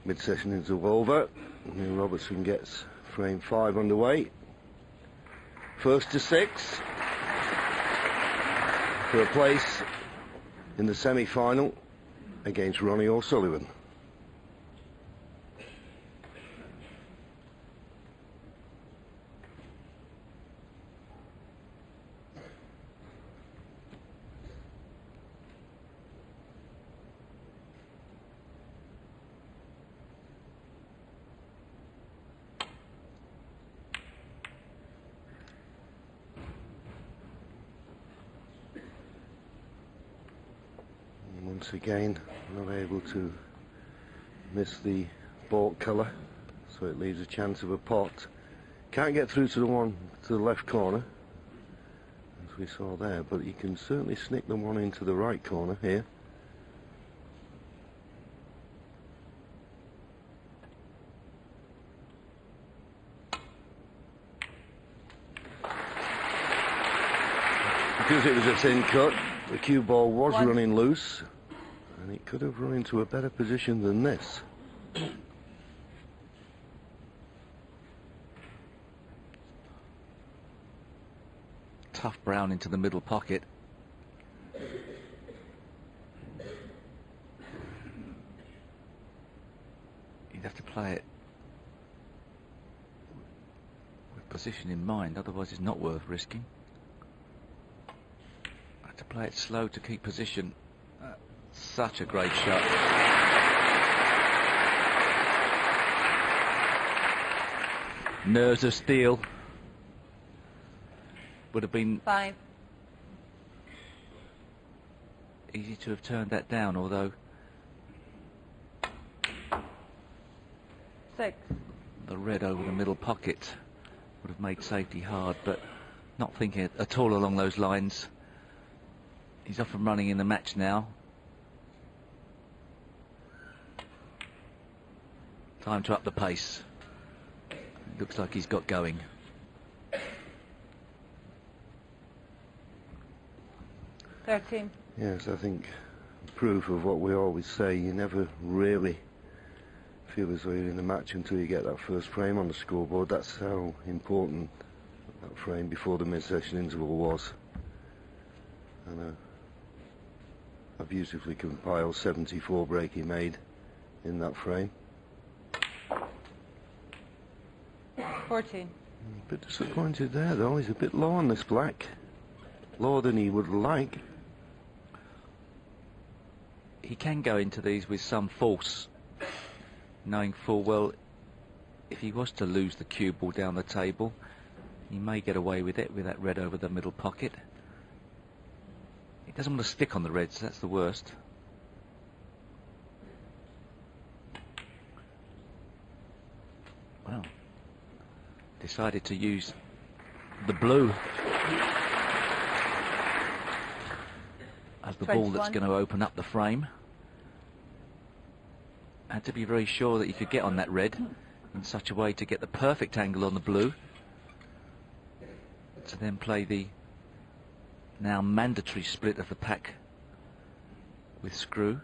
Mid-session interval over. And Robertson gets frame 5 underway. First to 6 for a place in the semi-final against Ronnie O'Sullivan. Once again, not able to miss the baulk colour, so it leaves a chance of a pot. Can't get through to the one to the left corner, as we saw there, but you can certainly snick the one into the right corner here. Because it was a thin cut, the cue ball was running loose, and it could have run into a better position than this. Tough brown into the middle pocket. You'd have to play it with position in mind, otherwise it's not worth risking. Have to play it slow to keep position. Such a great shot. Nerves of steel. Would have been 5. Easy to have turned that down, although 6. the red over the middle pocket would have made safety hard, but not thinking at all along those lines. He's off and running in the match now. Time to up the pace. Looks like he's got going. Yes, I think proof of what we always say, you never really feel as though you're in the match until you get that first frame on the scoreboard. That's how important that frame before the mid-session interval was. And I beautifully compiled 74 break he made in that frame. 14. A bit disappointed there though, he's a bit low on this black. Lower than he would like. He can go into these with some force, knowing full well if he was to lose the cue ball down the table, he may get away with it with that red over the middle pocket. He doesn't want to stick on the reds, that's the worst. Well, decided to use the blue as the ball that's going to open up the frame. Had to be very sure that you could get on that red in such a way to get the perfect angle on the blue, to then play the now mandatory split of the pack with screw.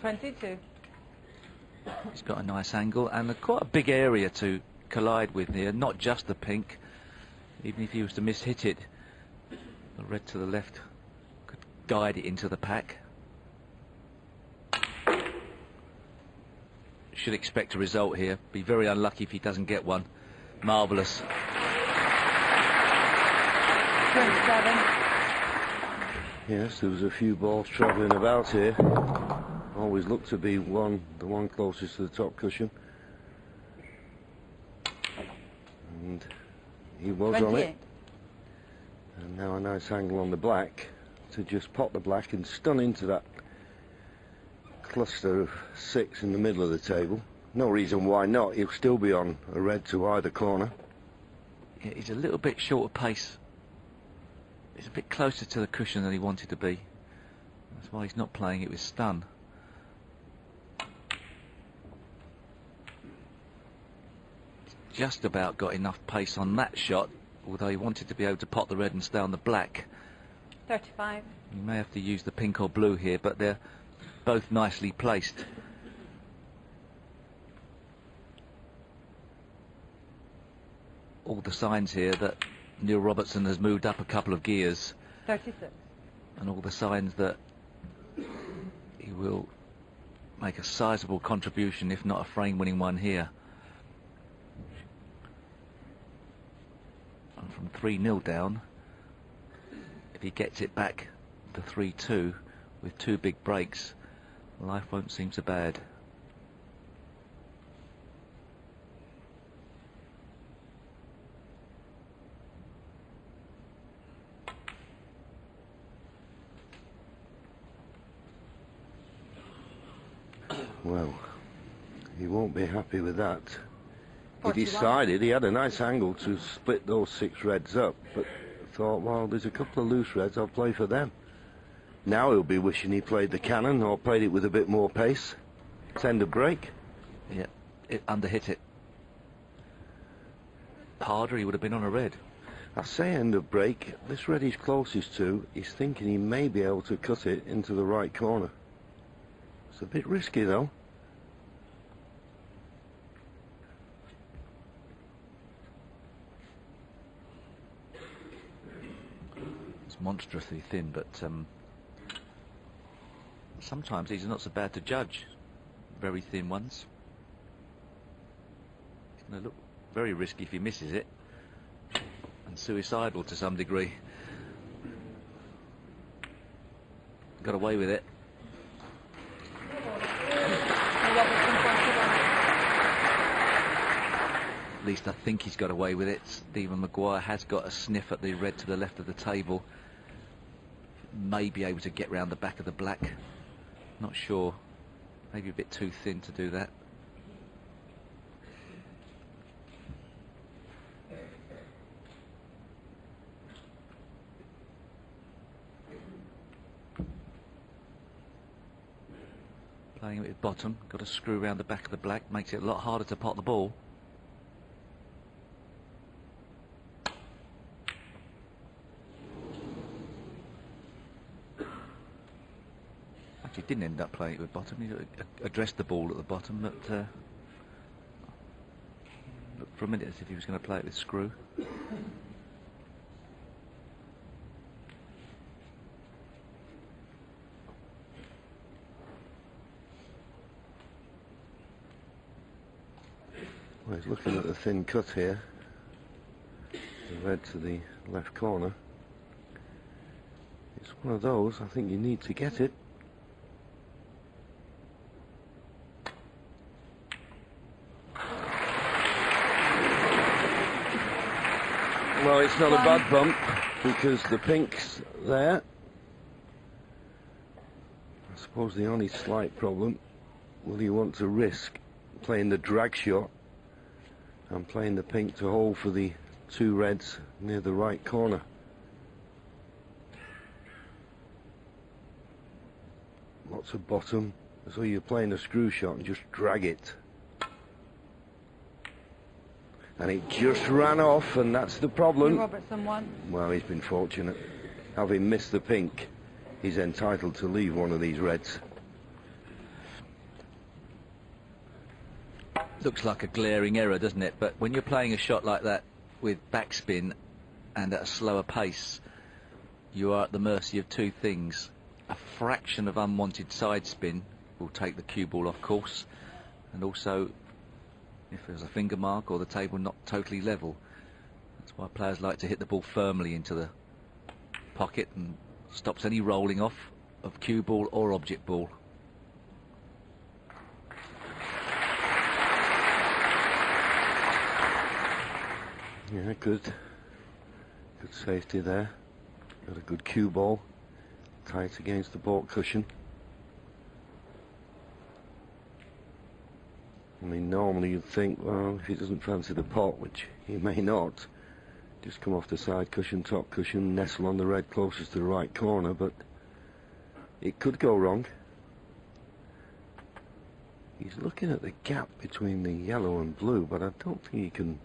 22. He's got a nice angle and quite a big area to collide with here, not just the pink. Even if he was to miss-hit it, the red to the left could guide it into the pack. Should expect a result here. Be very unlucky if he doesn't get one. Marvellous. 27. Yes, there was a few balls travelling about here. Always looked to be the one closest to the top cushion. And he was 28. on it. And now a nice angle on the black to just pop the black and stun into that cluster of 6 in the middle of the table. No reason why not. He'll still be on a red to either corner. Yeah, he's a little bit short of pace. He's a bit closer to the cushion than he wanted to be. That's why he's not playing it with stun. Just about got enough pace on that shot, although he wanted to be able to pot the red and stay on the black. 35. You may have to use the pink or blue here, but they're both nicely placed. All the signs here that Neil Robertson has moved up a couple of gears, 36. and all the signs that he will make a sizable contribution, if not a frame-winning one here. And from 3-0 down, if he gets it back to 3-2 with 2 big breaks, life won't seem so bad. Well, he won't be happy with that. He 41. decided he had a nice angle to split those 6 reds up, but thought, well, there's a couple of loose reds, I'll play for them. Now he'll be wishing he played the cannon or played it with a bit more pace. It's end of break. Yeah, it underhit it. Harder, he would have been on a red. I say end of break. This red he's closest to, he's thinking he may be able to cut it into the right corner. It's a bit risky though. It's monstrously thin, but sometimes these are not so bad to judge. Very thin ones. It's going to look very risky if he misses it, and suicidal to some degree. Got away with it. At least I think he's got away with it. Stephen Maguire has got a sniff at the red to the left of the table. May be able to get round the back of the black. Not sure. Maybe a bit too thin to do that. Playing it with bottom. Got to screw around the back of the black. Makes it a lot harder to pot the ball. He didn't end up playing it with bottom. He addressed the ball at the bottom, but looked for a minute as if he was going to play it with screw. Well, he's looking at the thin cut here. The red to the left corner. It's one of those, I think you need to get it. Well, it's not a bad bump because the pink's there. I suppose the only slight problem, will you want to risk playing the drag shot and playing the pink to hold for the 2 reds near the right corner? Lots of bottom, so you're playing a screw shot and just drag it. And it just ran off, and that's the problem. Robertson won. Well, he's been fortunate. Having missed the pink, he's entitled to leave one of these reds. Looks like a glaring error, doesn't it? But when you're playing a shot like that with backspin and at a slower pace, you are at the mercy of 2 things. A fraction of unwanted side spin will take the cue ball off course, and also if there's a finger mark or the table not totally level. That's why players like to hit the ball firmly into the pocket and stops any rolling off of cue ball or object ball. Yeah, good safety there. Got a good cue ball, tight against the baulk cushion. I mean, normally you'd think, well, if he doesn't fancy the pot, which he may not, just come off the side cushion, top cushion, nestle on the red closest to the right corner, but it could go wrong. He's looking at the gap between the yellow and blue, but I don't think he can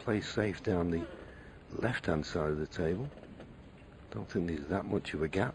play safe down the left-hand side of the table. Don't think there's that much of a gap.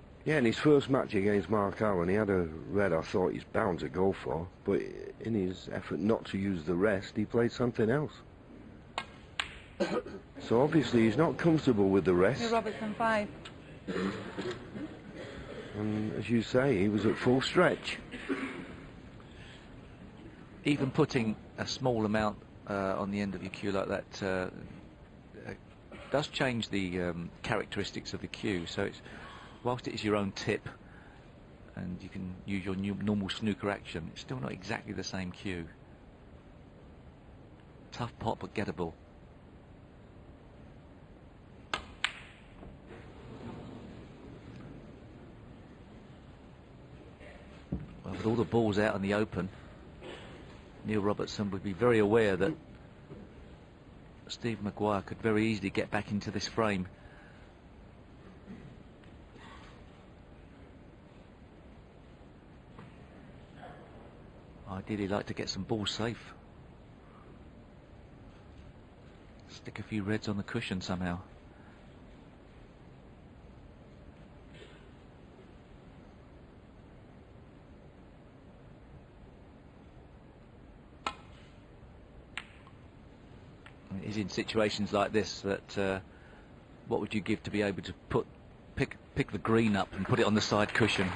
Yeah, in his first match against Mark Allen, he had a red I thought he's bound to go for, but in his effort not to use the rest, he played something else. So obviously he's not comfortable with the rest. Robertson 5. And as you say, he was at full stretch. Even putting a small amount on the end of your cue like that does change the characteristics of the cue. So it's, whilst it is your own tip and you can use your normal snooker action, it's still not exactly the same cue. Tough pot but gettable. Well, with all the balls out in the open, Neil Robertson would be very aware that Steve Maguire could very easily get back into this frame. Ideally like to get some balls safe. Stick a few reds on the cushion somehow. It is in situations like this that what would you give to be able to pick the green up and put it on the side cushion?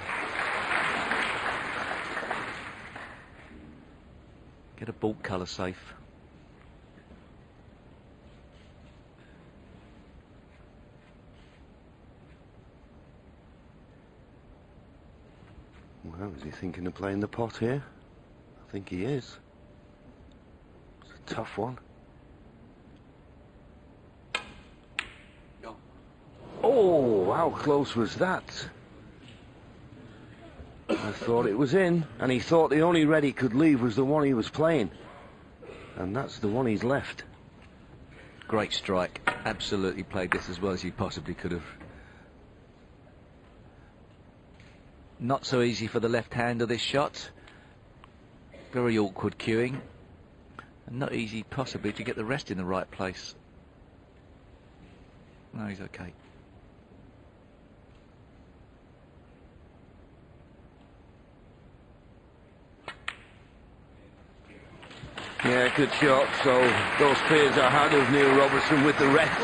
Get a ball colour safe. Well, is he thinking of playing the pot here? I think he is. It's a tough one. Oh, how close was that? I thought it was in, and he thought the only red he could leave was the one he was playing. And that's the one he's left. Great strike. Absolutely played this as well as he possibly could have. Not so easy for the left hander, this shot. Very awkward cueing. And not easy possibly to get the rest in the right place. No, he's okay. Yeah, good shot. So those fears I had of Neil Robertson with the rest,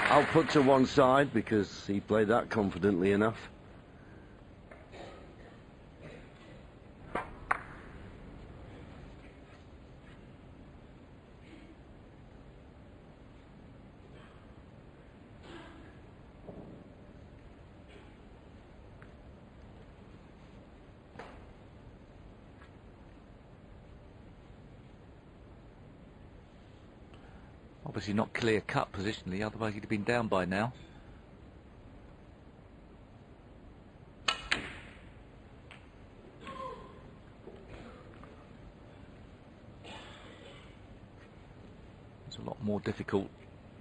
I'll put to one side because he played that confidently enough. Obviously not clear cut positionally, otherwise he'd have been down by now. It's a lot more difficult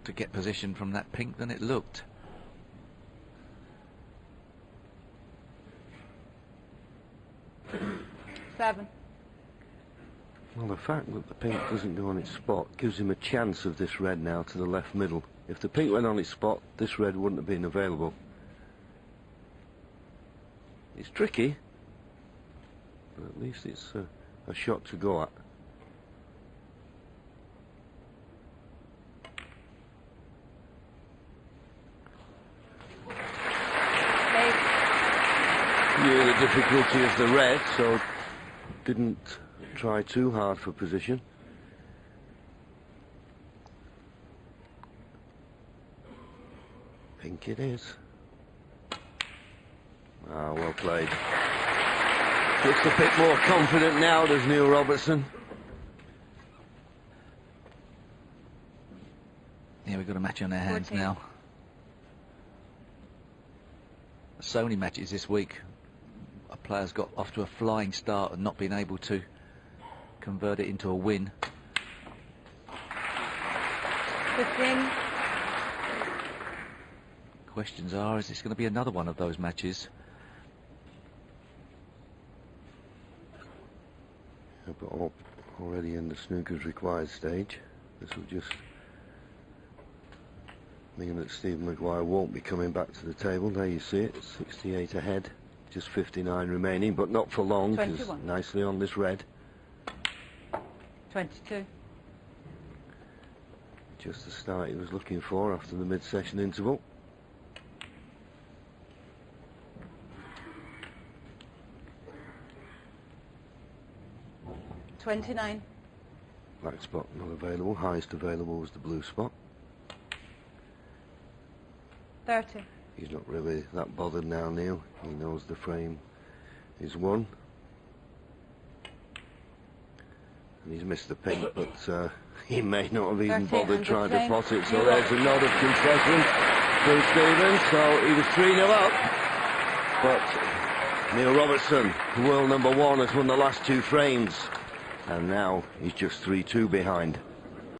to get position from that pink than it looked. Seven. Well, the fact that the pink doesn't go on its spot gives him a chance of this red now to the left middle. If the pink went on its spot, this red wouldn't have been available. It's tricky, but at least it's a shot to go at. Knew the difficulty of the red, so didn't try too hard for position. Pink it is. Ah, well played. Looks a bit more confident now, does Neil Robertson? Yeah, we've got a match on our hands 14. now. So many matches this week. A player's got off to a flying start and not been able to convert it into a win. 15. Questions are, is this going to be another one of those matches? Yeah, but already in the snooker's required stage. This will just mean that Stephen Maguire won't be coming back to the table. There you see it, 68 ahead, just 59 remaining, but not for long, 'cause 21. nicely on this red. 22. Just the start he was looking for after the mid-session interval. 29. Black spot not available. Highest available was the blue spot. 30. He's not really that bothered now, Neil. He knows the frame is won. And he's missed the pink, but he may not have even 30 bothered and trying to the pot it. So same. there's a nod of concession from Stevens. So he was 3-0 up. But Neil Robertson, world number 1, has won the last 2 frames. And now he's just 3-2 behind.